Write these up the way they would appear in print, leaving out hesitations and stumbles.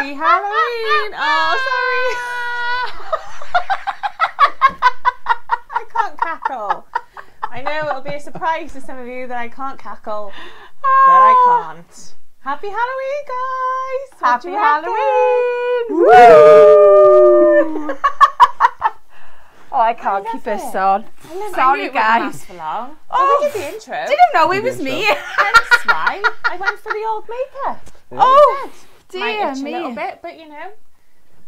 Happy Halloween! Oh, sorry. I can't cackle. I know it'll be a surprise to some of you that I can't cackle, but I can't. Happy Halloween, guys! Happy Halloween! Woo! Oh, I can't keep this on. Sorry, guys. For long. Oh, we did the intro. Didn't know it was me. That's why I went for the old makeup. Yeah. Oh, Might dear itch me. a little bit, but you know,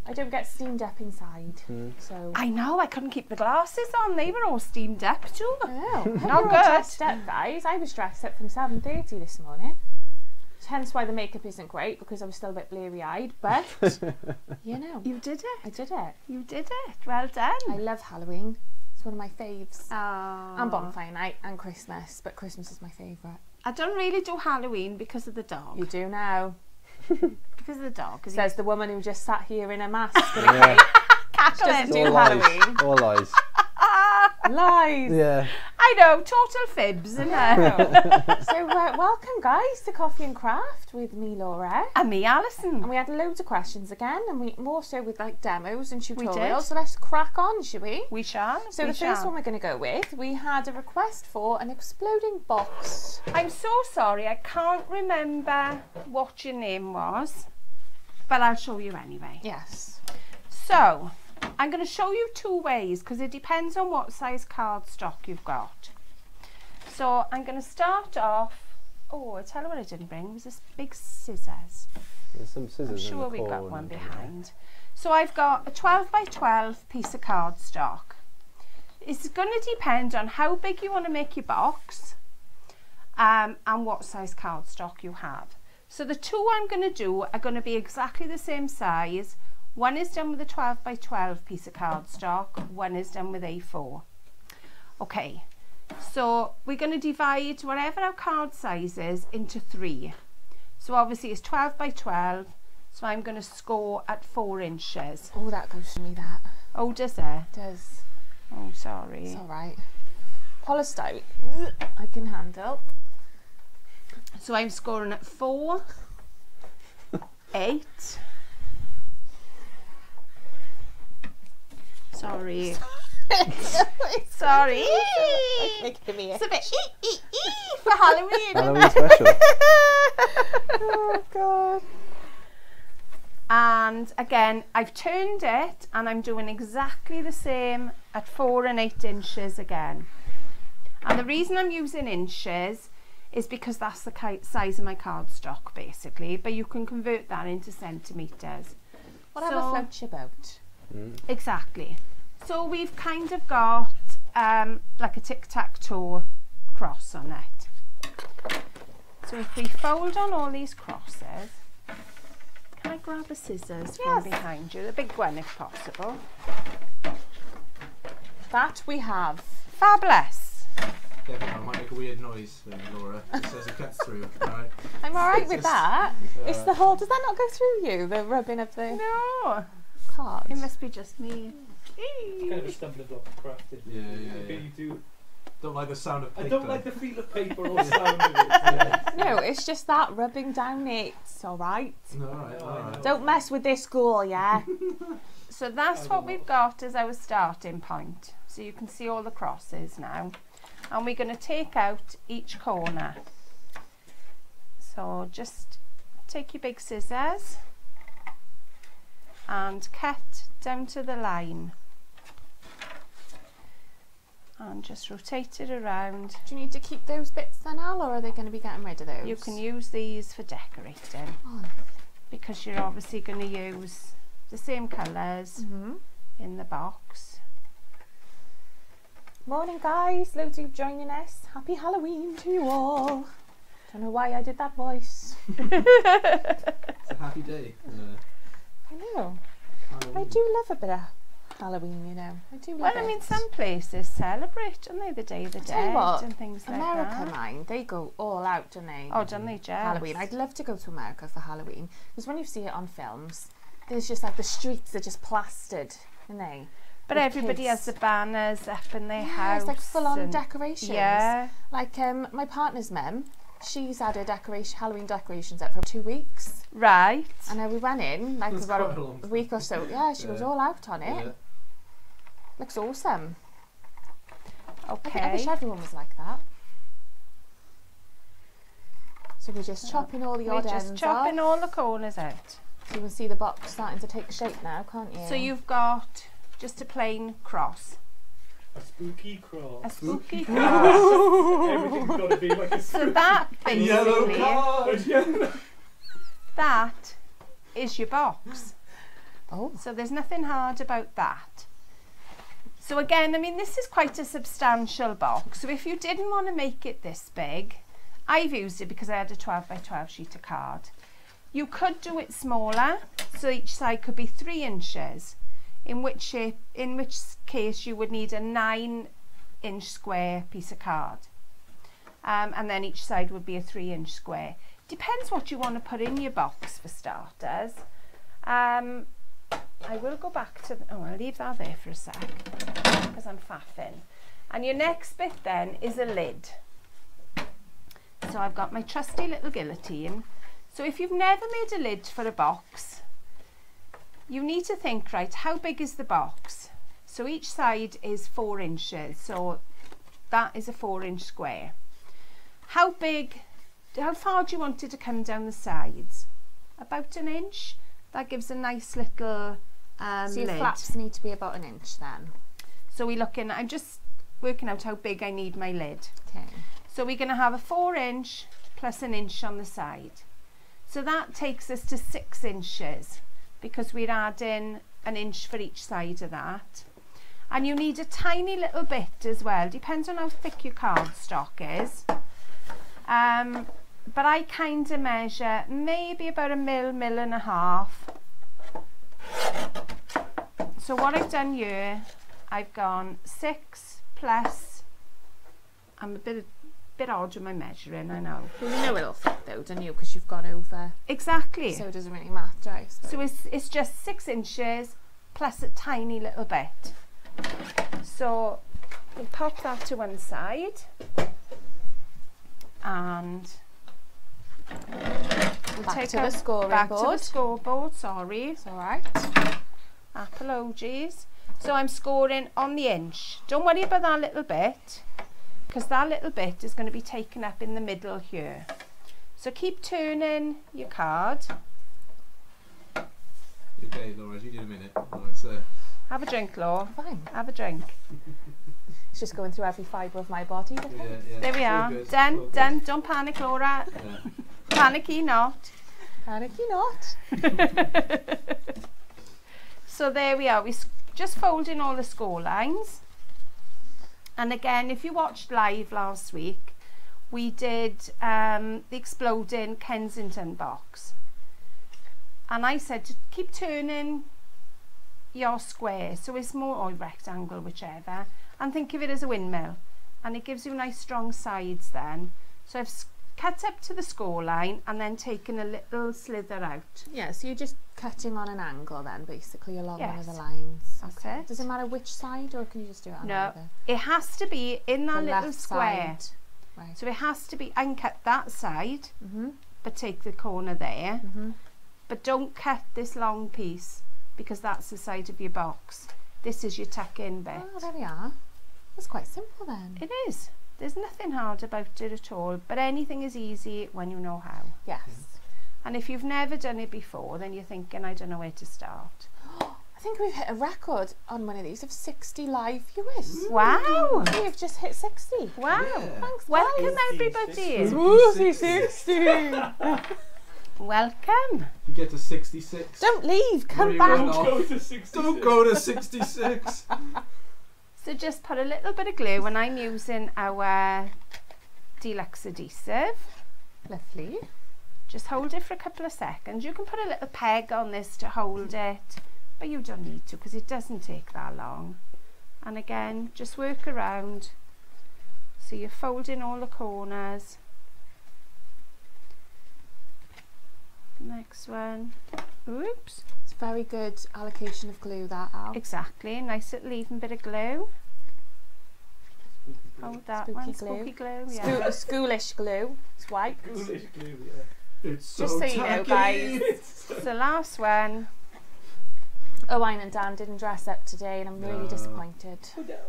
I don't get steamed up inside. So I know, I couldn't keep the glasses on. They were all steamed up too. I know. Not We're all good. dressed up, guys. I was dressed up from 7:30 this morning. Hence why the makeup isn't great, because I was still a bit bleary-eyed. But you know, You did it. I did it. You did it. Well done. I love Halloween. It's one of my faves. Oh. And bonfire night and Christmas, but Christmas is my favourite. I don't really do Halloween because of the dog. You do now. Because of the dog. Says the woman who just sat here in a mask. Yeah. Cackling. Doesn't do All lies. Halloween. All lies. Lies. Yeah. I know, total fibs, isn't it? So welcome, guys, to Coffee and Craft with me, Laura. And me, Alison. And we had loads of questions again, and we more so with like demos and did. tutorials. So let's crack on, shall we? We shall. So the first one we're going to go with, we had a request for an exploding box. I'm so sorry, I can't remember what your name was, but I'll show you anyway. Yes. So, I'm going to show you two ways because it depends on what size cardstock you've got. So, I'm going to start off. Oh, I tell you what I didn't bring was this big scissors. There's some scissors I'm in sure the we've got corner. one behind. So, I've got a 12 by 12 piece of cardstock. It's going to depend on how big you want to make your box and what size cardstock you have. So, the two I'm going to do are going to be exactly the same size. One is done with a 12 by 12 piece of cardstock, one is done with A4. Okay, so we're going to divide whatever our card size is into 3. So obviously it's 12 by 12, so I'm going to score at 4 inches. Oh, that goes to me, that. Oh, does it? It does. Oh, sorry. It's all right. Polystyrene, I can handle. So I'm scoring at 4, 8. Sorry. Sorry. It's a bit for Halloween. Halloween special. Oh God. And again, I've turned it and I'm doing exactly the same at 4 and 8 inches again. And the reason I'm using inches is because that's the size of my cardstock basically, but you can convert that into centimetres. Whatever floats your boat. Exactly. So we've kind of got like a tic-tac-toe cross on it. So if we fold on all these crosses, can I grab a scissors from behind you? The big one if possible. That we have. Fabulous. Yeah, I might make a weird noise, Laura. It says it cuts through. Right. I'm all right with that. It's the whole. Does that not go through you? The rubbing of the No, card. it must be just me. It's kind of a stumbling block of crafting. Yeah. You do. Don't like the sound of paper. I don't like the feel of paper or sound of it. Yeah. No, it's just that rubbing down it. It's all right. No, all right. Don't mess with this school, yeah. So that's what we've got as our starting point. So you can see all the crosses now. And we're going to take out each corner. So just take your big scissors and cut down to the line. And just rotate it around. Do you need to keep those bits then, Al, or are they going to be getting rid of those? You can use these for decorating because you're obviously going to use the same colours in the box. Morning, guys. Loads of you joining us. Happy Halloween to you all. Don't know why I did that voice. It's a happy day. I know. Halloween. I do love a bit of Halloween, you know. I do love Well, it. I mean, some places celebrate, don't they, the Day of the Tell you Dead what, and things like America, that. mine, they go all out, don't they? Oh, don't they just? Halloween. I'd love to go to America for Halloween because when you see it on films, there's just like the streets are just plastered, aren't they? But with everybody kids. has the banners up in their house. It's like full on and- decorations. Yeah. Like my partner's mum, she's had her Halloween decorations up for 2 weeks. Right. And then we went in like That's about quite a long a week or so. Yeah, she was all out on it. Yeah. Looks awesome. Okay. I wish everyone was like that. So we're just chopping all the We're odd just ends chopping off. all the corners out. So you can see the box starting to take shape now, can't you? So you've got just a plain cross. A spooky cross. A spooky cross. Everything's got to be like a So spooky that Yellow basically, card. that is your box. Oh. So there's nothing hard about that. So again, I mean, this is quite a substantial box. So if you didn't want to make it this big, I've used it because I had a 12 by 12 sheet of card. You could do it smaller, so each side could be 3 inches, in which case you would need a 9-inch square piece of card. And then each side would be a 3-inch square. Depends what you want to put in your box for starters. I will go back to, I'll leave that there for a sec, because I'm faffing. And your next bit then is a lid. So I've got my trusty little guillotine. So if you've never made a lid for a box, you need to think, right, how big is the box? So each side is 4 inches, so that is a 4-inch square. How far do you want it to come down the sides? About 1 inch. That gives a nice little So your lid. flaps need to be about 1 inch then. So I'm just working out how big I need my lid. Okay. So we're going to have a 4-inch plus 1 inch on the side. So that takes us to 6 inches because we're adding 1 inch for each side of that. And you need a tiny little bit as well, depends on how thick your cardstock is. But I kind of measure maybe about 1 mil and a half. So what I've done here, I've gone 6 plus, I'm a bit odd with my measuring, I know. Well, you know it'll fit though, don't you? Because you've gone over. Exactly. So it doesn't really matter, I suppose. So it's just 6 inches plus a tiny little bit. So we'll pop that to one side and we'll Back take to our- the scoring back to the board. scoreboard, sorry. It's alright. Apologies. So I'm scoring on the inch. Don't worry about that little bit, because that little bit is going to be taken up in the middle here. So keep turning your card. Okay, Laura, you need a minute. It's, Have a drink, Laura. Fine. Have a drink. It's just going through every fibre of my body. yeah, yeah. There we It's all are. good, it's all Done, good. done. Don't panic, Laura. Yeah. Panicky not. Panicky not. So there we are. We're just folding all the score lines. And again, if you watched live last week, we did the exploding Kensington box. And I said to keep turning your square, so it's more, or rectangle, whichever, and think of it as a windmill. And it gives you nice strong sides then. So I've cut up to the score line and then taken a little slither out. Yeah, so you're just cutting on an angle then, basically, along one of Yes. the lines. That's Okay. it. Does it matter which side, or can you just do it on No, either? it has to be in that The little left square. side. Right. So it has to be, I can cut that side, Mm-hmm. but take the corner there. Mm-hmm. But don't cut this long piece, because that's the side of your box. This is your tuck in bit. Oh, there we are. That's quite simple then. It is. There's nothing hard about it at all, but anything is easy when you know how. Yes. And if you've never done it before, then you're thinking, I don't know where to start. I think we've hit a record on one of these of 60 live viewers. Wow! We've just hit 60. Wow! Yeah. Thanks, Welcome guys. everybody! Smoothie 60. Welcome! You get to 66. Don't leave, come Really back. well. Don't go to 66. Don't go to 66. So just put a little bit of glue, and I'm using our deluxe adhesive. Lovely. Just hold it for a couple of seconds. You can put a little peg on this to hold it, but you don't need to because it doesn't take that long. And again, just work around. So you're folding all the corners. Next one. Oops. It's very good allocation of glue, that, Al. Exactly. Nice little even bit of glue. Hold that Spooky one. glue. Spooky glue, yeah. Schoolish glue. It's white. Ghoulish glue, yeah. It's so Just so you know, tacky. guys. So last one. Owen and Dan didn't dress up today, and I'm really No. disappointed.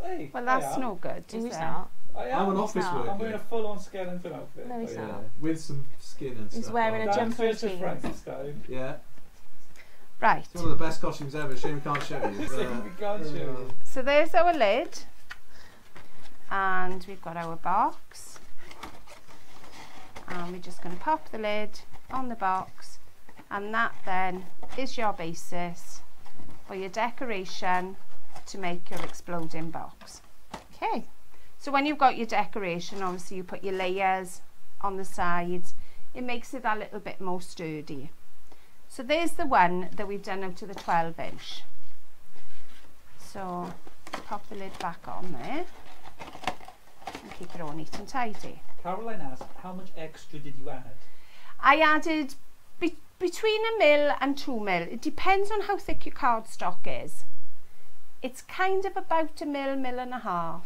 Hey, Well, that's no good, is He's it? not. I am. I'm an office not. worker. I'm wearing a full-on skeleton outfit. No, he's Oh, yeah. not. With some skin and He's stuff. wearing on. a jumper and Dressed as jeans. Frankenstein. Yeah. Right. It's one of the best costumes ever. Shame we can't show you. We can't show you. So there's our lid. And we've got our box. And we're just going to pop the lid on the box. And that then is your basis for your decoration to make your exploding box. Okay. So when you've got your decoration, obviously you put your layers on the sides. It makes it a little bit more sturdy. So there's the one that we've done out to the 12-inch. So pop the lid back on there and keep it all neat and tidy. Caroline asked, how much extra did you add? I added between 1 mil and 2 mil. It depends on how thick your cardstock is. It's kind of about 1 mil, 1.5 mil.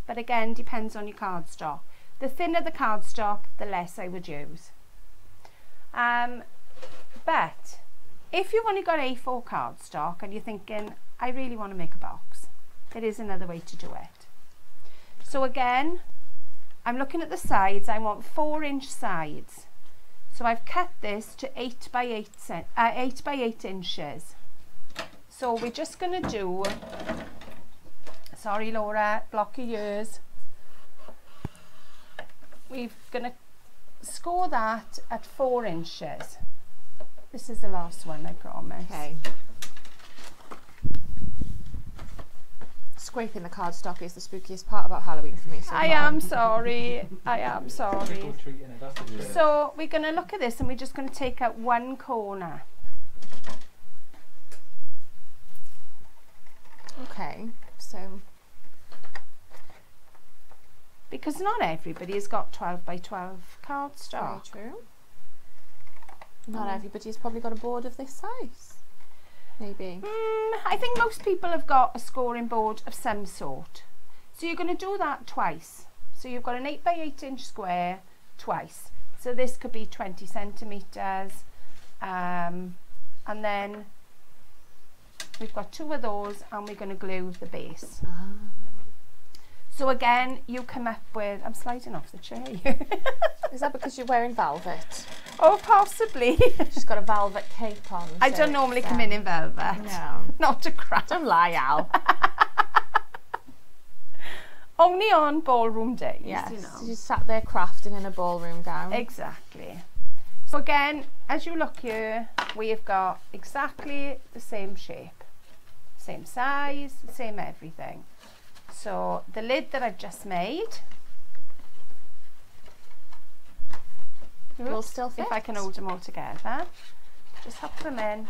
But again, depends on your cardstock. The thinner the cardstock, the less I would use. But if you've only got A4 cardstock and you're thinking, I really want to make a box, there is another way to do it. So again, I'm looking at the sides. I want 4-inch sides. So I've cut this to 8 by 8 inches. So we're just going to do, sorry Laura, block your ears. We're going to score that at 4 inches. This is the last one, I promise. Okay. Scraping the cardstock is the spookiest part about Halloween for me. So I far. am sorry. I am sorry. Trick or treating it, that's the trick. So we're going to look at this and we're just going to take out one corner. Okay. So Because not everybody has got 12 by 12 very cardstock. true. Not everybody's probably got a board of this size. Maybe. I think most people have got a scoring board of some sort. So you're going to do that twice. So you've got an 8 by 8 inch square twice. So this could be 20 centimetres. And then we've got 2 of those and we're going to glue the base. Ah. So again, you come up with, I'm sliding off the chair. Is that because you're wearing velvet? Oh, possibly. She's got a velvet cape on. I so don't normally it's, come in velvet. No. Not to craft. Don't lie, Al. Only on ballroom days, Yes. you know. She's sat there crafting in a ballroom gown. Exactly. So again, as you look here, we've got exactly the same shape, same size, same everything. So the lid that I've just made, Will still fit. if I can hold them all together, just hop them in.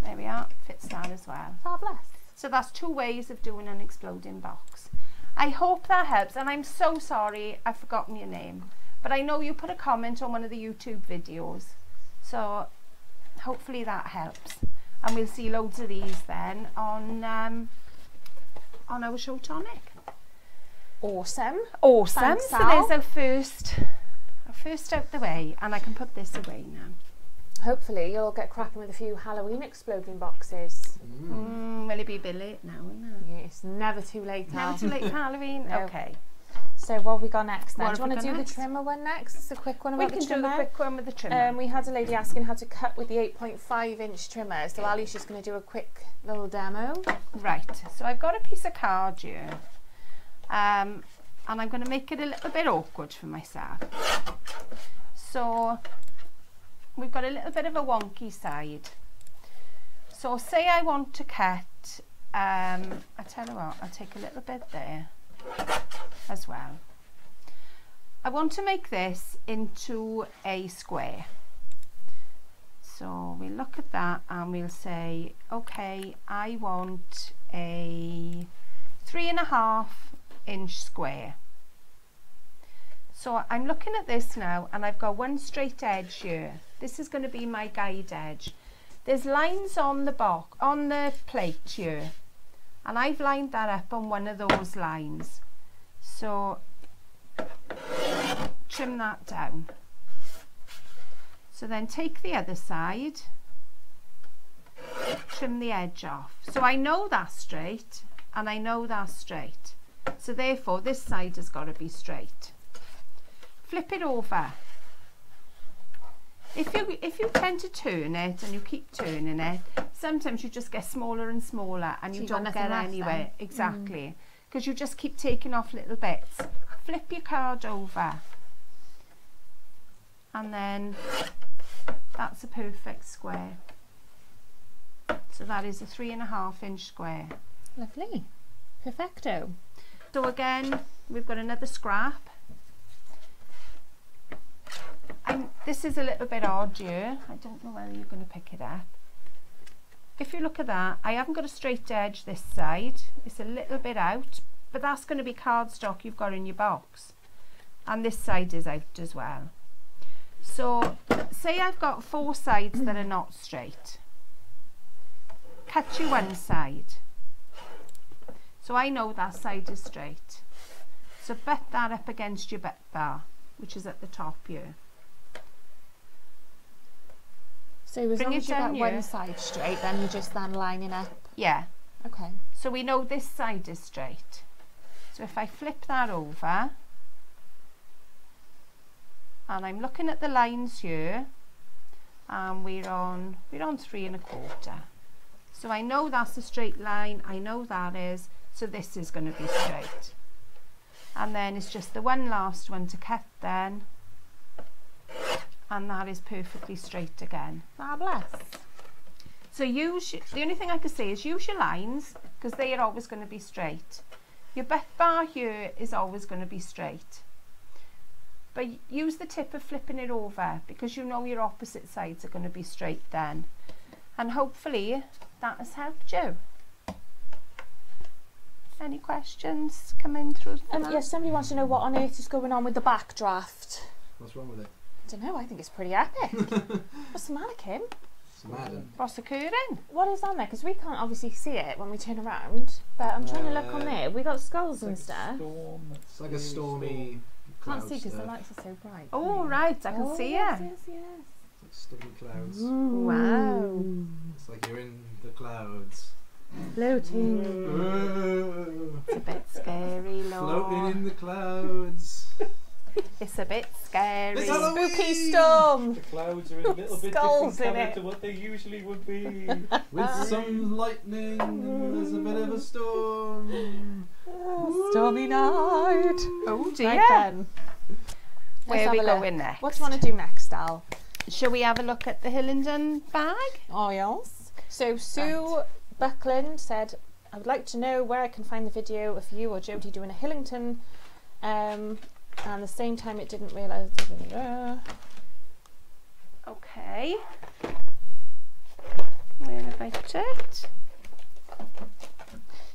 There we are, fits that as well. Fabulous. So that's 2 ways of doing an exploding box. I hope that helps, and I'm so sorry I've forgotten your name, but I know you put a comment on one of the YouTube videos, so hopefully that helps. And we'll see loads of these then on our show Tonic. Awesome. Awesome. Thanks, So Al. there's our first out the way, and I can put this away now. Hopefully you'll all get cracking with a few Halloween exploding boxes. Will it be a bit late now? Isn't it? It's never too late now. Never too late for Halloween? No. Okay. So what have we got next then? What Do you have want we to do got the next? trimmer one next? It's a quick one We about can the do the trimmer. quick one with the trimmer. We had a lady asking how to cut with the 8.5 inch trimmer, so Ali's just going to do a quick little demo. Right, so I've got a piece of card here, and I'm going to make it a little bit awkward for myself. So we've got a little bit of a wonky side. So say I want to cut, I tell you what, I'll take a little bit there as well. I want to make this into a square. So we'll look at that and we'll say, okay, I want a 3.5 inch square. So I'm looking at this now and I've got one straight edge here. This is going to be my guide edge. There's lines on the box, on the plate here, And I've lined that up on one of those lines. So trim that down. So then take the other side, trim the edge off. So I know that's straight and I know that's straight. So therefore this side has got to be straight. Flip it over. If you tend to turn it and you keep turning it, sometimes you just get smaller and smaller and you don't get anywhere. Exactly. Because you just keep taking off little bits. Flip your card over. And then that's a perfect square. So that is a 3.5 inch square. Lovely. Perfecto. So again, we've got another scrap. This is a little bit odd here. I don't know whether you're going to pick it up. If you look at that, I haven't got a straight edge this side. It's a little bit out, but that's going to be cardstock you've got in your box. And this side is out as well. So say I've got 4 sides that are not straight. Cut you one side. So I know that side is straight. So butt that up against your butt bar, which is at the top here. So as long as you get one side straight, then you're just then lining up? Yeah. Okay. So we know this side is straight. So if I flip that over, and I'm looking at the lines here, and we're on 3.25. So I know that's a straight line, I know that is, so this is going to be straight. And then it's just the one last one to cut then. And that is perfectly straight again. Fabulous. So the only thing I could say is use your lines, because they are always going to be straight. Your butt bar here is always going to be straight. But use the tip of flipping it over, because you know your opposite sides are going to be straight then. And hopefully that has helped you. Any questions coming through? Yes, somebody wants to know what on earth is going on with the backdraft. What's wrong with it? I don't know, I think it's pretty epic. What's the matter, Kim? It's mad. What's occurring? What is on there? Because we can't obviously see it when we turn around, but I'm trying to look on there. We got skulls and stuff. It's like a stormy cloud Can't see because the stuff. lights are so bright. Oh, right, I can see yes, it. yes, yes. It's like stormy clouds. Wow. It's like you're in the clouds. Floating. It's a bit scary, Laura. Floating in the clouds. It's a bit scary. It's Halloween. Spooky storm. The clouds are a little bit Skulls different in colour it. to what they usually would be. With some lightning, there's a bit of a storm. Stormy night. Oh dear. Right then. Where Let's are we have a look. going next? What do you want to do next, Al? Shall we have a look at the Hillingdon bag? Oh, yes. So Sue Buckland said, I would like to know where I can find the video of you or Jodie doing a Hillingdon. And at the same time it didn't realise. Okay. Where have I put it?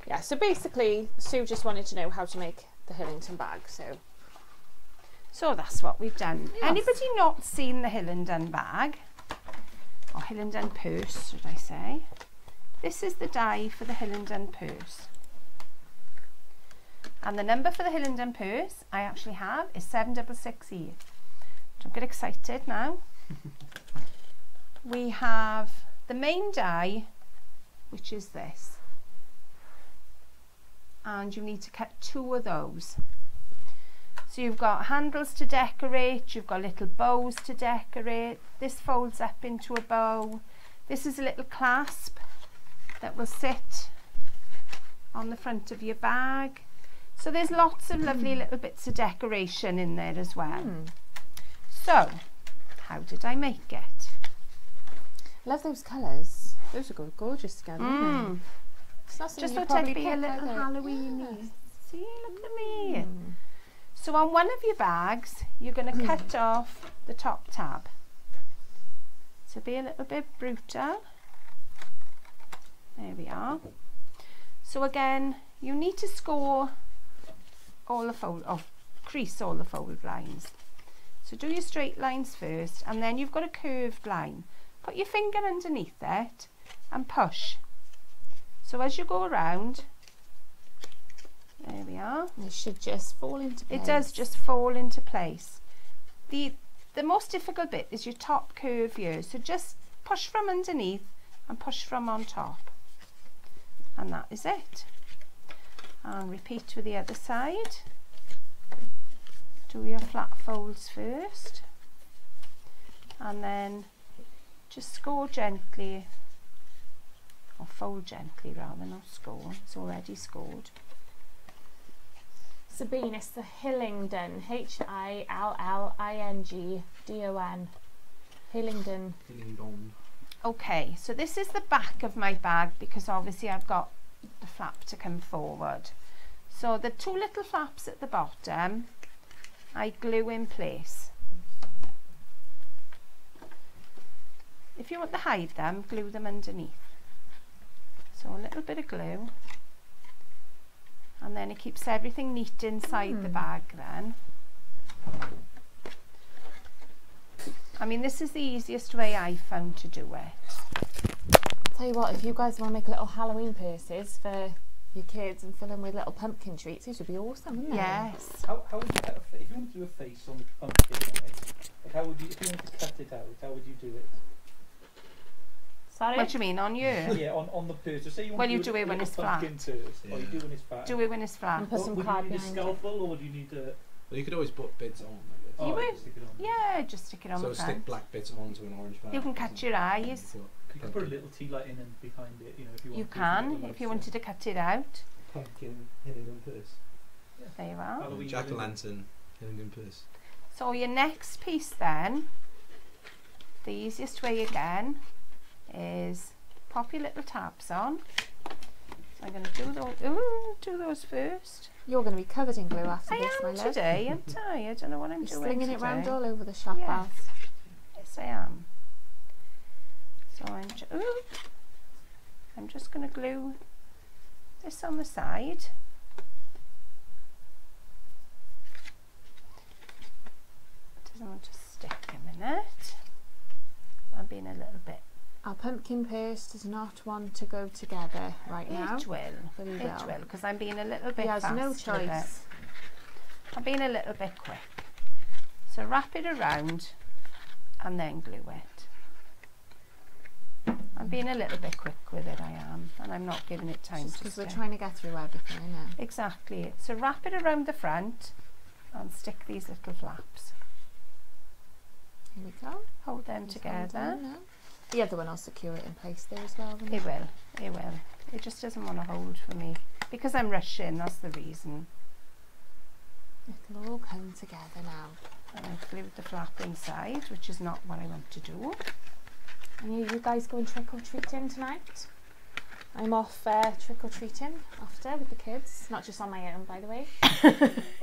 Yeah, so basically Sue just wanted to know how to make the Hillingdon bag. So that's what we've done. Yes. Anybody not seen the Hillingdon bag? Or Hillingdon purse, should I say? This is the die for the Hillingdon purse. And the number for the Hillingdon purse I actually have is 766E. Don't get excited now. We have the main die, which is this. And you need to cut 2 of those. So you've got handles to decorate, you've got little bows to decorate. This folds up into a bow. This is a little clasp that will sit on the front of your bag. So there's lots of lovely little bits of decoration in there as well. So, how did I make it? Love those colours. Those are gorgeous together, aren't they? Just thought I'd be a little Halloweeny. See, look at me. So on one of your bags, you're going to cut off the top tab. So be a little bit brutal. There we are. So again, you need to score all the fold, crease all the fold lines. So do your straight lines first, and then you've got a curved line. Put your finger underneath it and push. So as you go around, There we are. It should just fall into place. It does just fall into place. The most difficult bit is your top curve here, so just push from underneath and push from on top, and that is it. And repeat with the other side. Do your flat folds first, and then just score gently, or fold gently rather, not score, it's already scored. Sabine, it's the Hillingdon, Hillingdon. Hillingdon. Hillingdon. Okay, so this is the back of my bag because obviously I've got the flap to come forward. So the two little flaps at the bottom, I glue in place. If you want to hide them, glue them underneath. So a little bit of glue, and then it keeps everything neat inside the bag then. I mean, this is the easiest way I found to do it. Tell you what, if you guys want to make little Halloween purses for your kids and fill them with little pumpkin treats, these would be awesome, wouldn't they? Yes. How would you cut a face? If you want to do a face on the pumpkin, like how would you, if you want to cut it out, how would you do it? Sorry? What do you mean, on you? Yeah, on the purse. So say you want Well, to you do it when it's flat. Purse, Yeah. or you do when it's flat. Do it when it's flat. And put some Would card you need a behind it. scalpel, or would you need a... Well, you could always put bits on, I guess. Oh, You you would? stick it on. Yeah, just stick it on So the stick front. black bits onto an orange bag. You can cut your eyes. You could put a little tea light in and behind it, you know, if you want. You can, if you wanted to cut it out. Pumpkin Hillingdon purse. There you are. Halloween Jack-o'-lantern Hillingdon purse. So your next piece then, the easiest way again, is pop your little tabs on. So I'm going to do those first. You're going to be covered in glue after I this, my am love. today, aren't I? I don't know what I'm You're doing slinging today. it round all over the shop, Yes. Al. Yes, I am. So I'm just going to glue this on the side. Doesn't want to stick a minute. I'm being a little bit. Our pumpkin purse does not want to go together right now. It will. But it It will. will, because I'm being a little bit He has fast no with it. choice. I'm being a little bit quick. So wrap it around and then glue it. I'm being a little bit quick with it, I am, and I'm not giving it time to Because we're stick. trying to get through everything, I know. Exactly. So wrap it around the front and stick these little flaps. Here we go. Hold them Just hold together. them now. The other one will secure it in place there as well. won't It will. It will. It just doesn't want to hold for me because I'm rushing. That's the reason. It'll all come together now. And I've glued the flap inside, which is not what I want to do. And you guys going trick-or-treating tonight? I'm off trick-or-treating after with the kids. Not just on my own, by the way.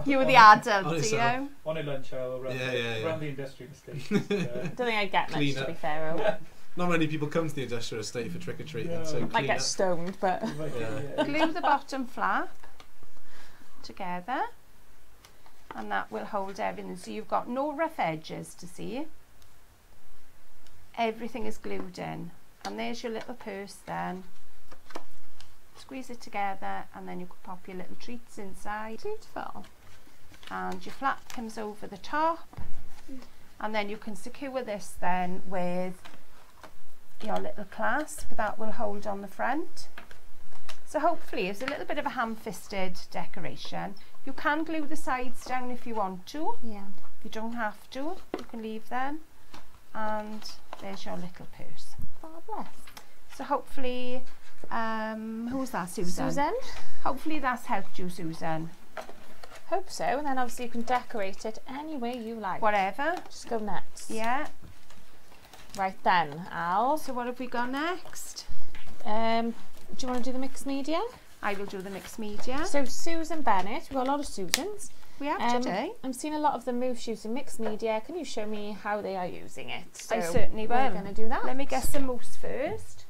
You were the adult, On do his you? own. On a lunch hour around, Yeah. around the industrial estate. Don't think I get much, Clean to up. be fair. Al. Not many people come to the industrial estate for trick-or-treating, No. so Might clean get up. stoned, but Yeah. Glue the bottom flap together, and that will hold everything. So you've got no rough edges to see. Everything is glued in. And there's your little purse then. Squeeze it together and then you can pop your little treats inside. beautiful. And your flap comes over the top. And then you can secure this then with your little clasp that will hold on the front. So hopefully it's a little bit of a ham-fisted decoration. You can glue the sides down if you want to. Yeah. You don't have to. You can leave them. And there's your little purse. Fabulous. So hopefully, who's that, Susan? Susan? Hopefully that's helped you, Susan. Hope so. And then obviously you can decorate it any way you like. Whatever. Just go nuts. Yeah. Right then, Al. So what have we got next? Do you want to do the mixed media? I will do the mixed media. So Susan Bennett, we've got a lot of Susans. We have today. I'm seeing a lot of them move using mixed media. Can you show me how they are using it? I certainly will. We're going to do that. Let me get some mousse first.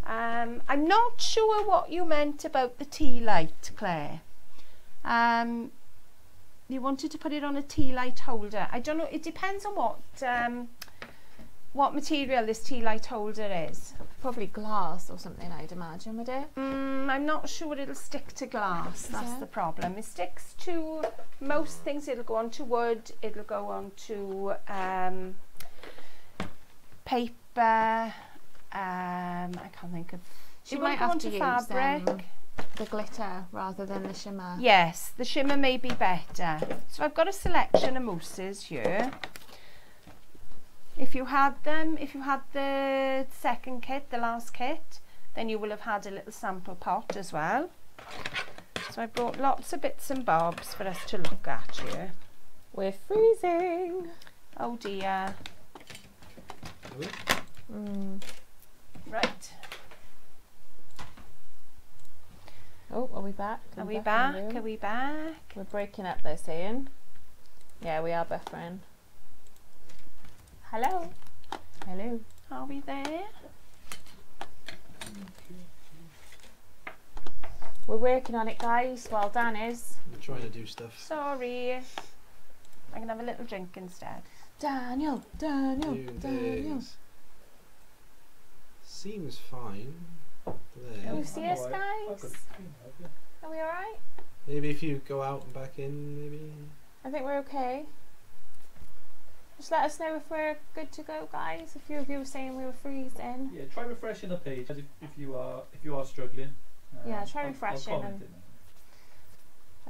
I'm not sure what you meant about the tea light, Claire. You wanted to put it on a tea light holder. I don't know. It depends on what material this tea light holder is. Probably glass or something, I'd imagine, would it? I'm not sure it'll stick to glass. That's the problem. It sticks to most things. It'll go onto wood. It'll go onto paper. I can't think of. She It might might go have onto to use fabric. the glitter rather than the shimmer. Yes, the shimmer may be better. So I've got a selection of mousses here. If you had the second kit, the last kit, then you will have had a little sample pot as well. So I brought lots of bits and bobs for us to look at here. We're freezing. Oh dear. Right. Oh, are we back? Are we back? Are we back? We're breaking up, they're saying. Yeah, we are buffering. Hello. Hello. Are we there? We're working on it, guys, while Dan is. I'm trying to do stuff. Sorry. I can have a little drink instead. Daniel. Do things. Seems fine. There. You see us, I've guys? got it clean up, yeah. Are we alright? Maybe if you go out and back in, maybe. I think we're okay. Just let us know if we're good to go, guys. A few of you were saying we were freezing. Yeah, try refreshing the page if you are struggling. Yeah, try I'll refreshing comment and- it.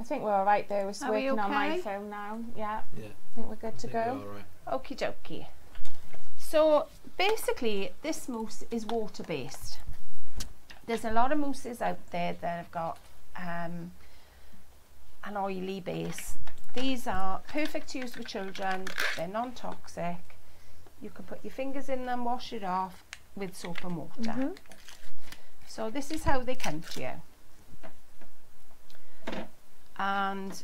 I think we're alright though. We're Are we working on my okay? phone now. Yeah, Yeah. I think we're good to I think we're go. all right. Okie dokie. So basically this mousse is water based. There's a lot of mousses out there that have got an oily base. These are perfect to use with children. They're non-toxic. You can put your fingers in them, wash it off with soap and water. So this is how they come to you. And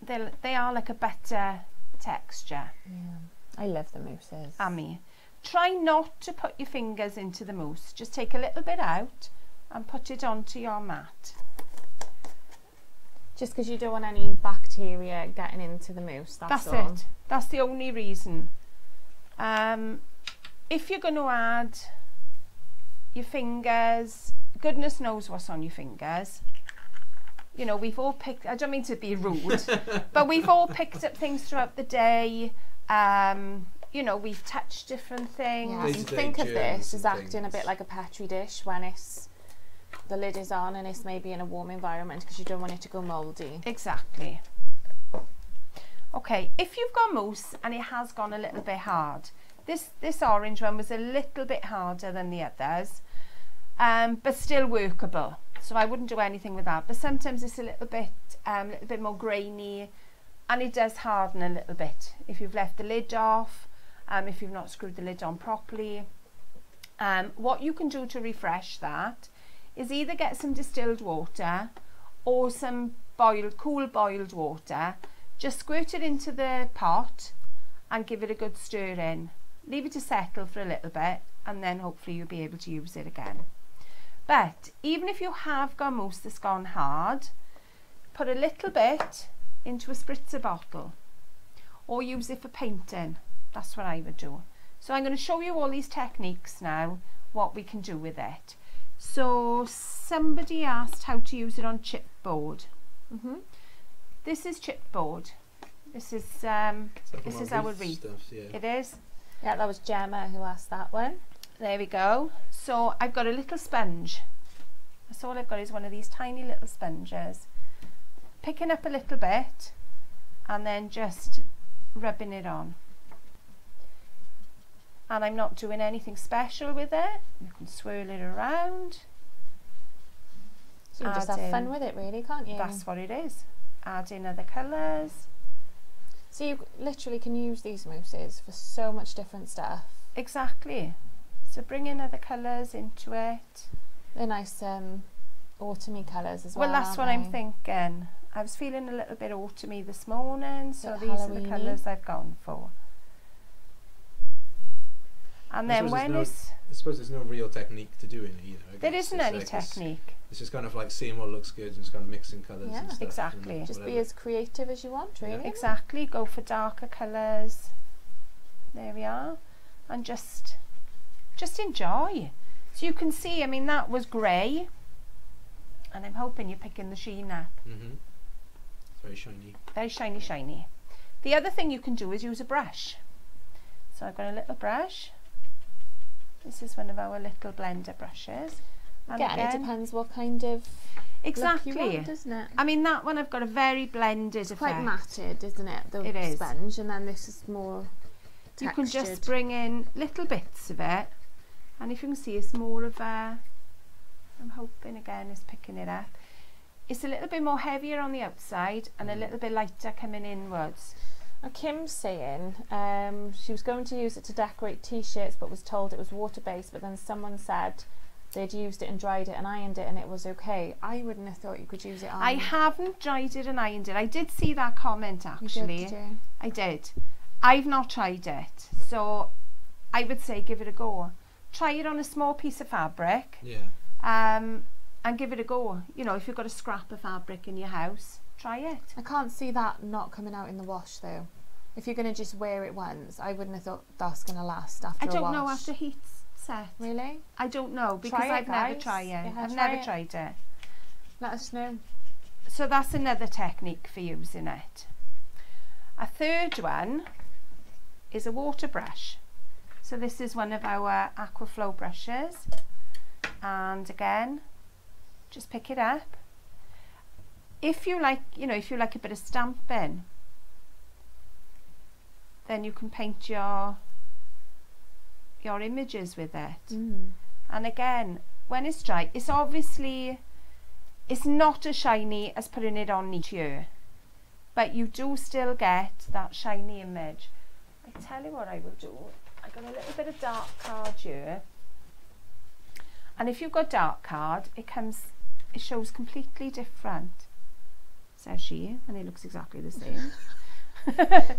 they are like a better texture. Yeah, I love the mousses. Amy, try not to put your fingers into the mousse. Just take a little bit out and put it onto your mat. Just because you don't want any bacteria getting into the mousse. That's all. it. That's the only reason. If you're going to add your fingers, goodness knows what's on your fingers. You know, we've all picked, I don't mean to be rude, but we've all picked up things throughout the day. You know, we've touched different things. Yeah, Day-to-day and think of germs this as and acting a things. bit like a petri dish when it's the lid is on and it's maybe in a warm environment because you don't want it to go mouldy. Exactly. Okay, if you've got mousse and it has gone a little bit hard, this orange one was a little bit harder than the others, but still workable. So I wouldn't do anything with that. But sometimes it's a little bit more grainy, and it does harden a little bit if you've left the lid off, if you've not screwed the lid on properly. What you can do to refresh that is either get some distilled water or some cool boiled water. Just squirt it into the pot and give it a good stir in. Leave it to settle for a little bit and then hopefully you'll be able to use it again. But even if you have got mousse that's gone hard, put a little bit into a spritzer bottle or use it for painting. That's what I would do. So I'm going to show you all these techniques now, what we can do with it. So somebody asked how to use it on chipboard. This is chipboard. This is our wreath. Stuff, yeah. It is. Yeah, that was Gemma who asked that one. There we go. So I've got a little sponge. That's all I've got is one of these tiny little sponges. Picking up a little bit and then just rubbing it on. And I'm not doing anything special with it. You can swirl it around. So you just Add have fun in- with it really, can't you? That's what it is. Add in other colours. So you literally can use these mousses for so much different stuff. Exactly. So bring in other colours into it. They're nice autumny colours as well. Well, that's what I'm thinking. I was feeling a little bit autumny this morning, so Bit these are the Halloween-y. colours I've gone for. And then when it's... I suppose there's no real technique to doing it either. I There guess. isn't It's any like technique. It's just kind of like seeing what looks good and just kind of mixing colours Yeah, and stuff. exactly. And Just be whatever. as creative as you want, really. Exactly, go for darker colours. There we are. and just enjoy. So you can see, I mean, that was grey, and I'm hoping you're picking the sheen up. It's very shiny. Very shiny, shiny. The other thing you can do is use a brush. So I've got a little brush. This is one of our little blender brushes. And again, it depends what kind of exactly look you want, doesn't it? I mean, that one I've got a very blended effect. Quite matted, isn't it? The It is. sponge, and then this is more textured. You can just bring in little bits of it, and if you can see, it's more of a, I'm hoping again it's picking it up. It's a little bit more heavier on the outside and a little bit lighter coming inwards. Now, Kim's saying she was going to use it to decorate t-shirts, but was told it was water-based, but then someone said they'd used it and dried it and ironed it and it was okay. I wouldn't have thought you could use it on. I haven't dried it and ironed it. I did see that comment actually. You did you? I did. I've not tried it, so I would say give it a go. Try it on a small piece of fabric. Yeah. And give it a go. You know, if you've got a scrap of fabric in your house, try it. I can't see that not coming out in the wash though. If you're going to just wear it once, I wouldn't have thought that's going to last after a wash. I don't know after heat's set. Really? I don't know because Try it, I've never guys. tried it. Yeah, I've try never it. tried it. Let us know. So that's another technique for using it. A third one is a water brush. So this is one of our Aquaflow brushes, and again, just pick it up. If you like, you know, if you like a bit of stamping, then you can paint your images with it. And again, when it's dry, it's obviously, it's not as shiny as putting it on each year, but you do still get that shiny image. I tell you what I will do, I got a little bit of dark card here, and if you've got dark card, it shows completely different, says she, and it looks exactly the same.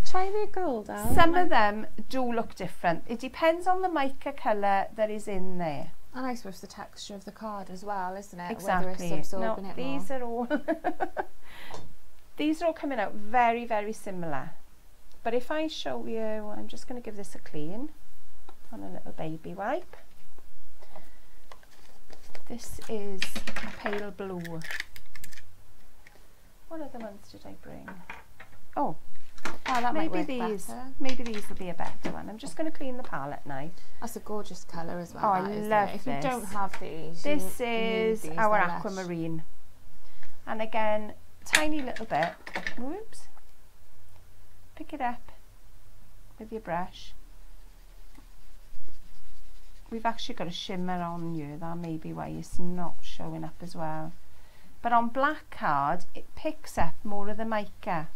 Try the gold out. Some of them do look different. It depends on the mica colour that is in there. And I suppose the texture of the card as well, isn't it? Exactly. Whether it's absorbing No, it these more. are all these are all coming out very, very similar. But if I show you, I'm just going to give this a clean on a little baby wipe. This is a pale blue. What other ones did I bring? Oh, that might maybe work these. better. Maybe these will be a better one. I'm just going to clean the palette now. That's a gorgeous colour as well. Oh, I that, isn't love it? If this. you don't have these, This you need is these, our they're lush. aquamarine. And again, tiny little bit. Whoops. Pick it up with your brush. We've actually got a shimmer on you. That may be why it's not showing up as well. But on black card, it picks up more of the mica.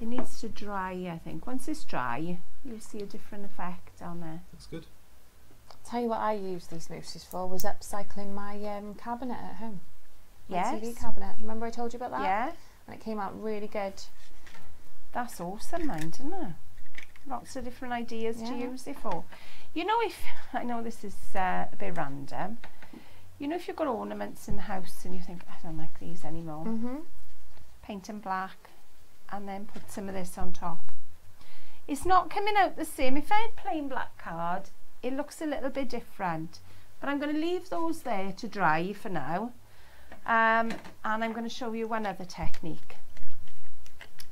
It needs to dry, I think. Once it's dry, you'll see a different effect on there. That's good. Tell you what I used these mousses for was upcycling my cabinet at home. My Yes. TV cabinet. Remember I told you about that? Yeah, And it came out really good. that's awesome, mind, isn't it? Lots of different ideas to Yeah. use it for. You know, if I know this is a bit random, you know, if you've got ornaments in the house and you think, I don't like these anymore, paint them black and then put some of this on top. It's not coming out the same. If I had plain black card, it looks a little bit different, but I'm going to leave those there to dry for now, and I'm going to show you one other technique.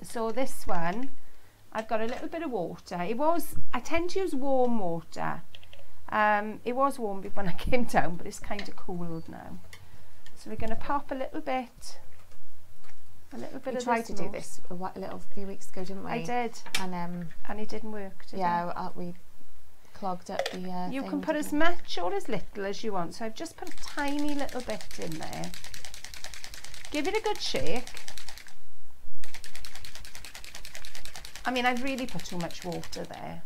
So this one, I've got a little bit of water. I tend to use warm water. It was warm when I came down, but it's kind of cooled now. So we're going to pop a little bit We of tried this to do mousse. this a little few weeks ago, didn't we? I did, And and it didn't work, did it? yeah, we clogged up the You thing, can put as didn't we? much or as little as you want. So I've just put a tiny little bit in there. Give it a good shake. I mean, I've really put too much water there.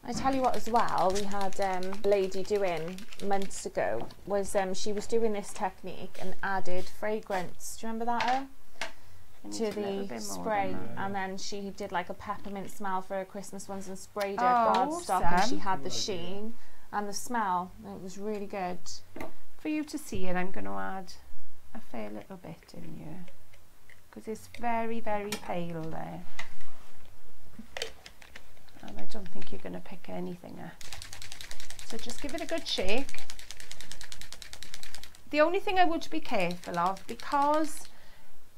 I tell you what as well, we had a lady doing months ago, was she was doing this technique and added fragrance. Do you remember that? I need To a little the bit more spray, than that. and then she did like a peppermint smell for her Christmas ones and sprayed her Oh, cardstock, and she awesome. had the sheen and the smell. It was really good. For you to see it, I'm going to add a fair little bit in here because it's very, very pale there. don't think you're going to pick anything up. So just give it a good shake. The only thing I would be careful of, because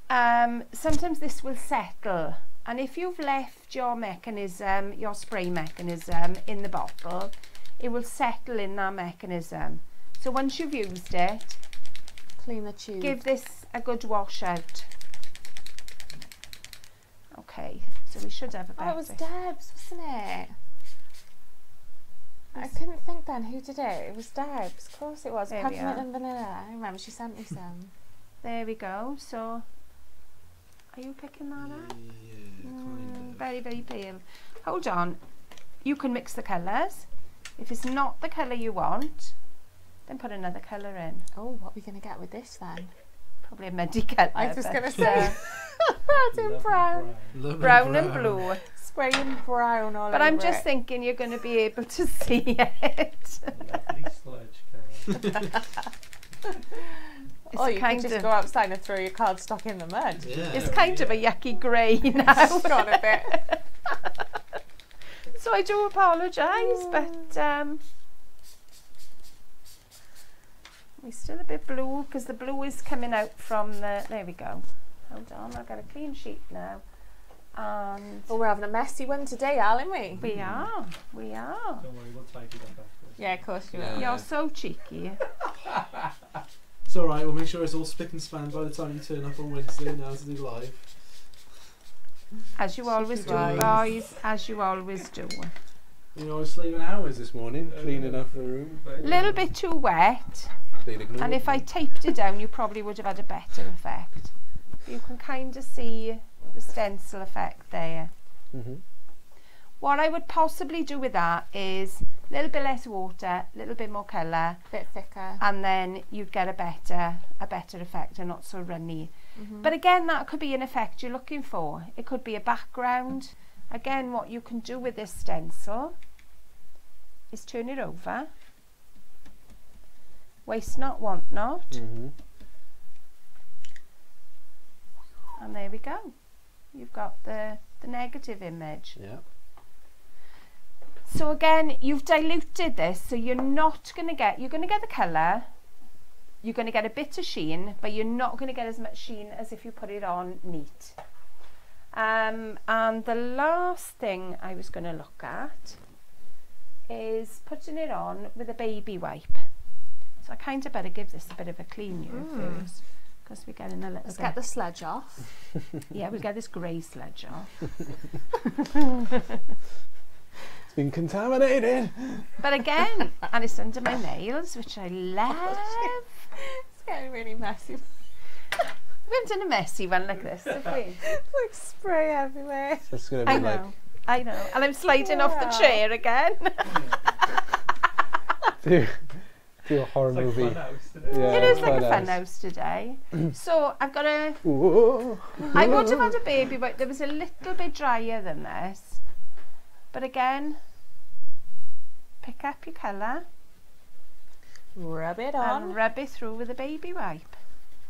sometimes this will settle, and if you've left your mechanism, your spray mechanism in the bottle, it will settle in that mechanism. So once you've used it, Clean the tube. give this a good wash out. Okay, so we should have a better. Oh, it was Deb's, wasn't it? I couldn't think then who did it. It was Deb's. Of course it was. There we Peppermint are. and vanilla. I remember she sent me some. There we go. So, are you picking that up? Yeah, kind of. Very, very pale. Hold on. You can mix the colours. If it's not the colour you want, then put another colour in. Oh, what are we going to get with this then? Probably a muddy colour. I was just but, going to say red and brown. Lovely brown and blue. Spraying brown all But over I'm just it. thinking you're going to be able to see it. Lovely sludge colour. It's Or you kind could just of- go outside and throw your cardstock in the mud. Yeah. It's kind of a yucky grey now. It's gone a bit. So I do apologise, but we're still a bit blue because the blue is coming out from the. There we go. Hold on, I've got a clean sheet now, and Well, we're having a messy one today, aren't we? we are. Don't worry, we'll tidy that afterwards. Yeah, of course you Yeah. will. You're so cheeky. It's alright, we'll make sure it's all spick and span by the time you turn up on Wednesday now to do live. As you always do, Right. boys. As you always do. You know, I was slaving hours this morning cleaning up the room. Little bit too wet, They'd ignore and if me. I taped it down, you probably would have had a better effect. You can kind of see the stencil effect there. Mhm. What I would possibly do with that is a little bit less water, a little bit more colour, Bit thicker. and then you'd get a better effect and not so runny. But again, that could be an effect you're looking for. It could be a background. Again, what you can do with this stencil is turn it over. Waste not, want not. Mhm. And there we go. You've got the negative image. Yeah. So again, you've diluted this, so you're not going to get, you're going to get the colour, you're going to get a bit of sheen, but you're not going to get as much sheen as if you put it on neat. And the last thing I was going to look at is putting it on with a baby wipe. So I kind of better give this a bit of a clean first, because we're getting a little Let's bit. get the sludge off. Yeah, we'll get this grey sludge off. It's been contaminated. But again, and it's under my nails, which I love. It's getting really messy. We haven't done a messy one like this, have we? Like spray everywhere. So it's going to I be like know, I know. And I'm sliding off the Wow. chair again. do a horror It's like movie. fun house today. Yeah, It is like a fun fun house. house today. So I've got a, Ooh. I would have had a baby, but there was a little bit drier than this. But again, pick up your colour Rub it on. and rub it through with a baby wipe.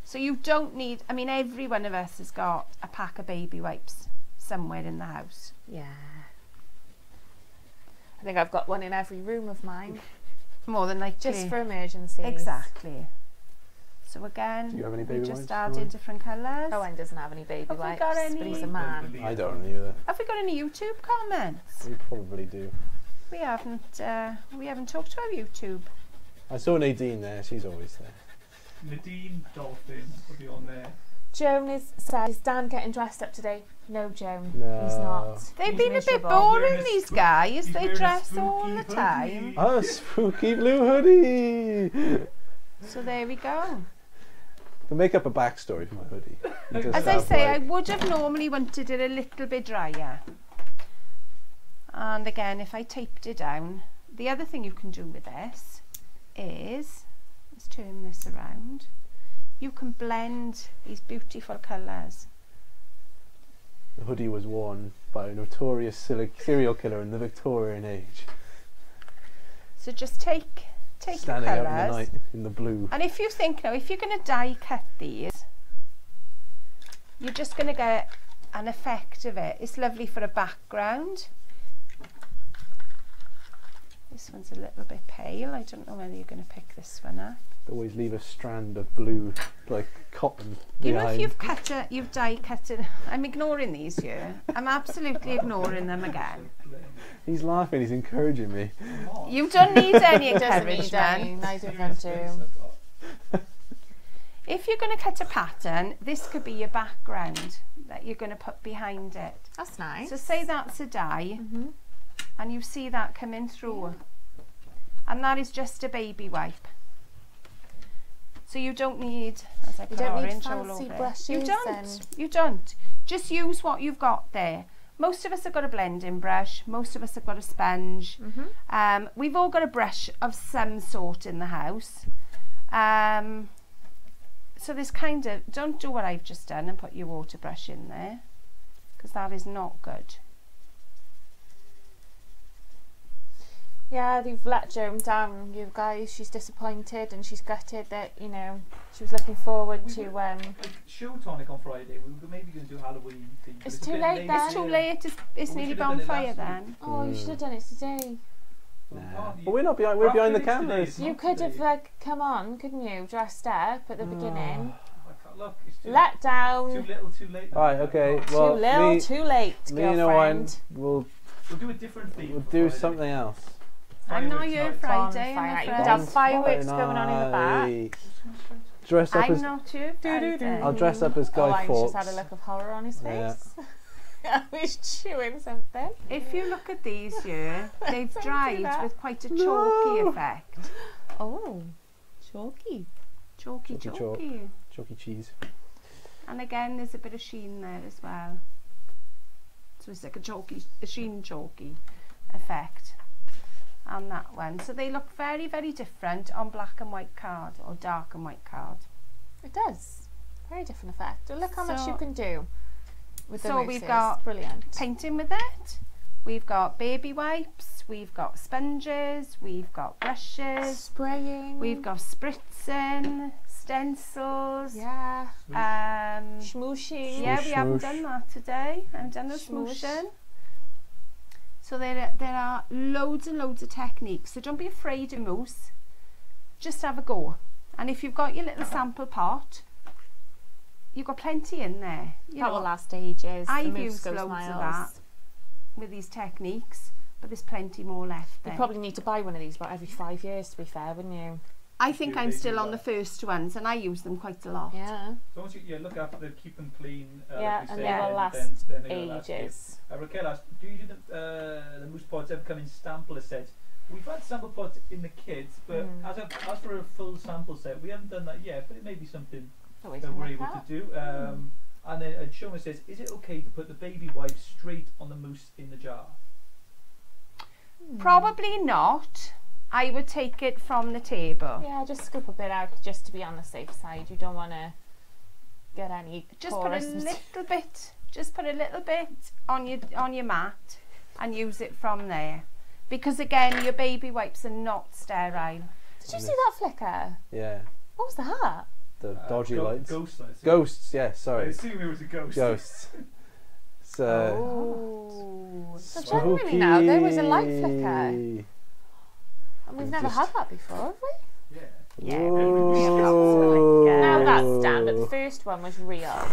So you don't need, I mean, every one of us has got a pack of baby wipes somewhere in the house. Yeah. I think I've got one in every room of mine. More than likely. Just for emergencies. Exactly. So again, Do you have any we baby just wipes, add in Lauren? different colours. Owen doesn't have any baby Have we wipes, got but any- he's a man. I don't either. Have we got any YouTube comments? We probably do. We haven't talked to our YouTube. I saw Nadine there. She's always there. Nadine Dolphin will be on there. Joan says, is Dan getting dressed up today? No, Joan, No. he's not. They've He's been a bit miserable. boring, He's these wearing a guys. he's They wearing a dress all spooky the time. hoodie. Oh, spooky blue hoodie. So there we go. To make up a backstory for my hoodie. you just As I have, say, I like, would have normally wanted it a little bit drier. And again, if I taped it down, the other thing you can do with this is, let's turn this around, you can blend these beautiful colours. the hoodie was worn by a notorious serial killer in the Victorian age. So just take your Standing out in the colours. night in the blue. And if you think now, if you're going to die cut these, you're just going to get an effect of it. It's lovely for a background. This one's a little bit pale. I don't know whether you're going to pick this one up. Always leave a strand of blue, like cotton You know, behind. if you've die cut it. I'm ignoring these here. I'm absolutely ignoring them again. He's laughing, he's encouraging me. You don't need any He doesn't need any, encouragement. neither of them do. If you're going to cut a pattern, this could be your background that you're going to put behind it. That's nice. So say that's a die, Mhm. and you see that coming through. And that is just a baby wipe. So you don't need, as I You put don't need orange all fancy over it. brushes. You don't. And You don't. Just use what you've got there. Most of us have got a blending brush. Most of us have got a sponge. We've all got a brush of some sort in the house. So this kind of, don't do what I've just done and put your water brush in there, because that is not good. Yeah, they've let Joan down, you guys. She's disappointed and she's gutted that, you know, she was looking forward to. Like show Tonic on Friday. We were maybe going to do Halloween theme. It's a too bit late then. It's too late. It's We nearly should have done it bonfire last then. Oh, you should have done it today. Nah. But we're not behind, we're behind the cameras. You could have come on, couldn't you? Dressed up at the beginning. Look, it's too, Let down. too little, too late. Right, okay, well, Too little, me, too late, me and Owen, girlfriend. we'll do a different theme. do for Friday. something else. I'm not Fireworks here night. Friday. Bonfire. I'm You could afraid. have fireworks going on in the back. Night. Dress up I'm as, not here Friday. I'll dress up as Guy Owen's Fawkes. just had a look of horror on his Yeah. face. He's chewing something. If you look at these here, they've Don't do dried that. with quite a chalky No. effect. Oh, chalky. Chalky, Chalky chalk. chalky. Chalky cheese. And again, there's a bit of sheen there as well. So it's like a sheen chalky effect on that one. So they look very, very different on black and white card or dark and white card. It does. Very different effect. Look how much So- you can do with the So we've mousses. got Brilliant. Painting with it. We've got baby wipes. We've got sponges. We've got brushes. Spraying. We've got spritzing, stencils. Yeah. Smooshing. Yeah, we haven't Smoosh. done that today. I haven't done the Smoosh. smooshing. So there are loads and loads of techniques. So don't be afraid of mousse. Just have a go. And if you've got your little sample pot, you've got plenty in there. You That know, will last ages. I've the mousse used goes loads miles. of that with these techniques, but there's plenty more left You there. probably need to buy one of these about every 5 years, to be fair, wouldn't you? I think Do I'm baby still on the wipes. first ones, and I use them quite a lot. Yeah. So once you look after them, keep them clean. Yeah, like you and say, they will then last they're gonna last you. ages. Raquel asked, do you do the mousse pods ever come in sample sets? We've had sample pods in the kids, but as for a full sample set, we haven't done that yet, but it may be something That we that can we're look able at. to do. And then Shona says, is it okay to put the baby wipes straight on the mousse in the jar? Probably not. I would take it from the table. Yeah, just scoop a bit out just to be on the safe side. You don't want to get any Just put a porous little bit. Just put a little bit on your mat, and use it from there. Because again, your baby wipes are not sterile. Did you see that flicker? Yeah. What was that? The dodgy lights. Ghost lights. Ghosts, yeah, I sorry. assume it was a ghost. Ghosts. It's, Oh. So genuinely now, there was a light flicker. And we've never Just- had that before, have we? Yeah. Yeah. Whoa. Now that's done, but the first one was real.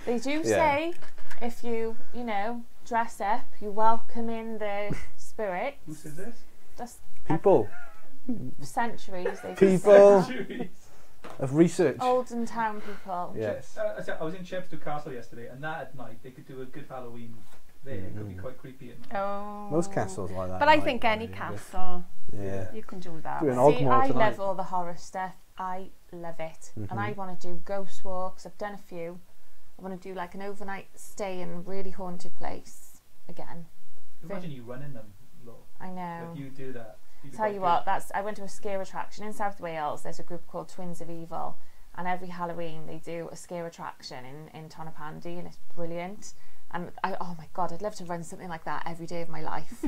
They do Yeah. say if you dress up, you welcome in the spirit. Who says this? That's People. centuries. They've been People saying Jeez. of research. that. Olden town people. Yes. I was in Chepstow Castle yesterday, and that at night they could do a good Halloween there. It could be quite creepy at night. Oh. Most castles like that. But I like, think any really. castle, Yeah. you can do that. Do an with. See, Ogmore I tonight. love all the horror stuff. I love it. And Mhm. I want to do ghost walks. I've done a few. I want to do like an overnight stay in a really haunted place again. Imagine you running them, Lo. I know. If you do that. you'd be Tell quite you good. what, I went to a scare attraction in South Wales. There's a group called Twins of Evil, and every Halloween they do a scare attraction in Tonopandi, and it's brilliant. And oh my god, I'd love to run something like that every day of my life.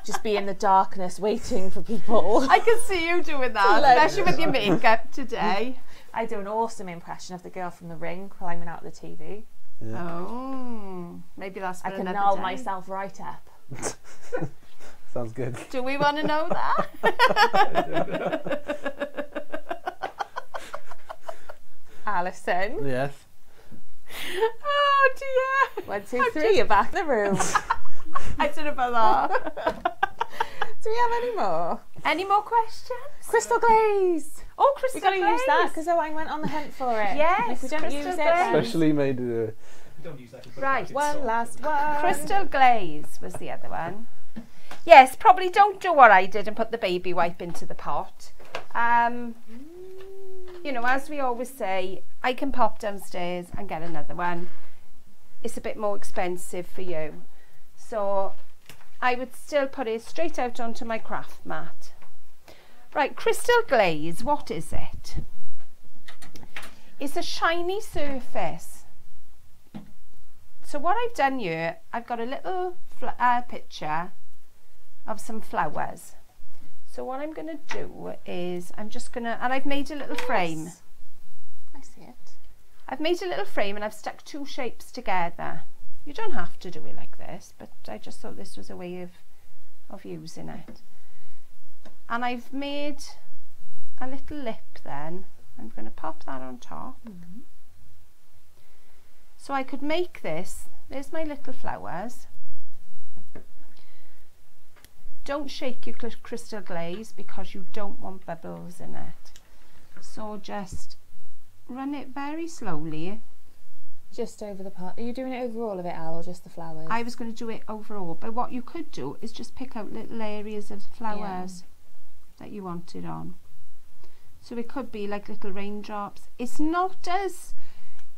Just be in the darkness waiting for people. I can see you doing that, Like- especially with your makeup today. I do an awesome impression of the girl from The Ring climbing out of the TV. Yeah. Oh, maybe that's for I can another null day. myself right up. Sounds good. Do we want to know that? Alison. Yes. Oh dear. 1, 2, 3, you're back in the room. I don't know about that. Do we have any more? Any more questions? Crystal glaze. Oh, crystal We've got to glaze. use that because Owen went on the hunt for it. Yes, If we don't crystal use it, glaze. then Especially made Don't use that. Right, one last one. Crystal glaze was the other one. Yes, probably don't do what I did and put the baby wipe into the pot. You know, as we always say, I can pop downstairs and get another one. It's a bit more expensive for you. So I would still put it straight out onto my craft mat. Right, crystal glaze, what is it? It's a shiny surface. So what I've done here, I've got a little picture of some flowers. So what I'm going to do is I'm just going to, and I've made a little frame. I see it. I've made a little frame and I've stuck 2 shapes together. You don't have to do it like this, but I just thought this was a way of using it. And I've made a little lip then. I'm going to pop that on top. So I could make this. There's my little flowers. Don't shake your crystal glaze because you don't want bubbles in it. So just run it very slowly. Just over the part. Are you doing it over all of it, Al, or just the flowers? I was going to do it overall, but what you could do is just pick out little areas of flowers that you wanted on. So it could be like little raindrops. It's not as,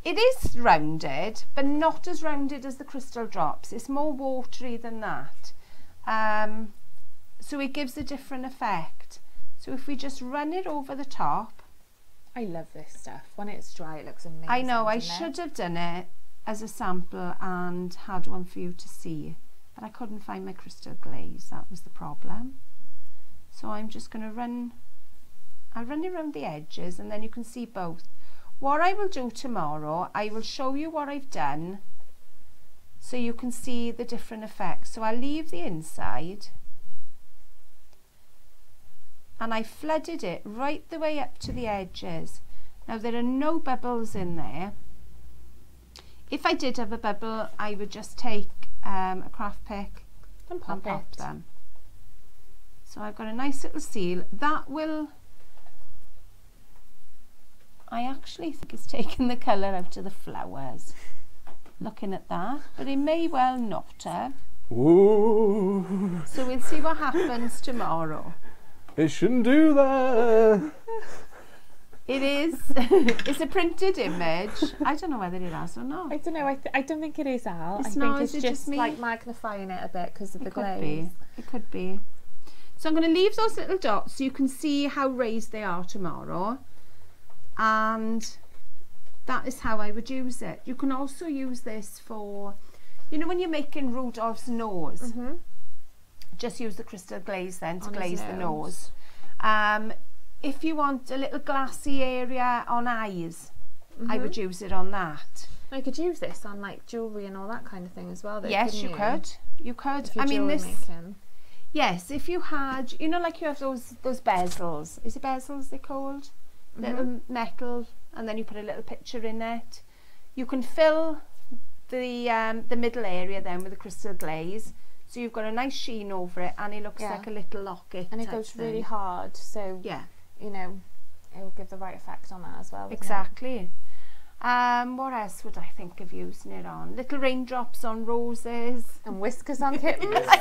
it is rounded, but not as rounded as the crystal drops. It's more watery than that. So it gives a different effect. So if we just run it over the top. I love this stuff. When it's dry, it looks amazing. I know, I should have done it as a sample and had one for you to see, but I couldn't find my crystal glaze. That was the problem. So I'm just going to I'll run it around the edges and then you can see both. What I will do tomorrow, I will show you what I've done so you can see the different effects. So I'll leave the inside and I flooded it right the way up to the edges. Now there are no bubbles in there. If I did have a bubble, I would just take a craft pick and pop them. So I've got a nice little seal. That will, I actually think it's taken the colour out of the flowers. Looking at that, but it may well not have. Ooh. So we'll see what happens tomorrow. It shouldn't do that. It is. It's a printed image. I don't know whether it has or not. I don't know. I don't think it is, Al. It's I not, think is it's it just just me? like magnifying it a bit because of the It could glaze. be. It could be. So I'm going to leave those little dots so you can see how raised they are tomorrow. And that is how I would use it. You can also use this for, you know, when you're making Rudolph's nose, just use the crystal glaze then to glaze the nose. If you want a little glassy area on eyes, I would use it on that. I could use this on like jewellery and all that kind of thing as well. Though, Yes, you could. You could. I mean, this. Making. Yes, if you had, you know, like you have those bezels. Is it bezels they're called? Little metal, and then you put a little picture in it. You can fill the middle area then with the crystal glaze, so you've got a nice sheen over it, and it looks like a little locket. And it goes really hard, so you know, it will give the right effect on that as well. Exactly. What else would I think of using it on? Little raindrops on roses. And whiskers on kittens. I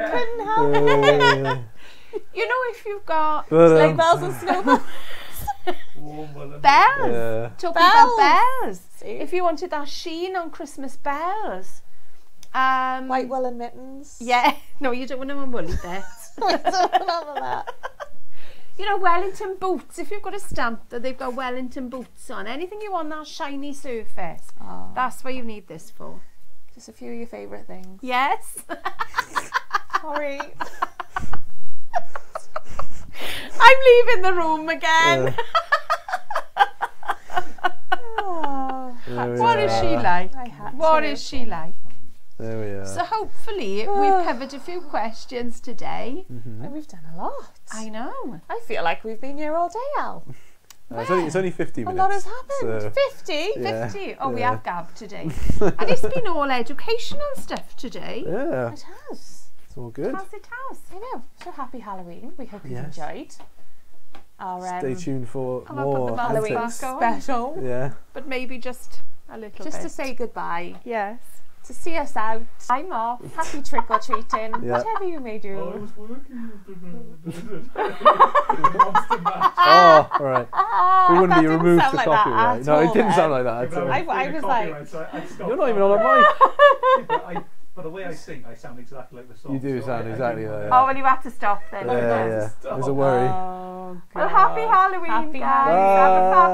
couldn't help it. You know, if you've got sleigh bells and snowballs. Bells. Talking about bells. See? If you wanted that sheen on Christmas bells. White woolen mittens. Yeah. No, you don't want them on woolly bits. I don't want that. You know, Wellington boots. If you've got a stamp that they've got Wellington boots on, anything you want that shiny surface, that's what you need this for. Just a few of your favourite things. Yes. Sorry. I'm leaving the room again. What is she like? I had What to. is she like? There we are. So hopefully we've covered a few questions today. Mhm. We've done a lot. I know. I feel like we've been here all day, Al. It's only 50 A minutes. lot has happened. so- 50? Yeah. 50. Oh, we Yeah. have Gab today. And it's been all educational stuff today. Yeah, It has. it's all good. As it has. I know. So happy Halloween. We hope you've Yes. enjoyed our Stay tuned for I'll put more the mask Halloween back on. special. Yeah. But maybe just a little Just bit. to say goodbye, Yes. to see us out. I'm off. Happy trick or treating, Yeah. whatever you may do. Oh, I was working. Monster match. Oh, all right. We wouldn't that be didn't removed sound for like that copyright. at No, it all didn't then. sound like that at If all. I was was doing like- copyright, so I'd stop You're not even that. on a mic. But the way I sing, I sound exactly like the song. You do so sound I exactly didn't like wanna- Oh, well, you have to stop then. Yeah, yeah. There's a worry. Oh, Well, happy Halloween, Happy guys. Halloween. Have a fab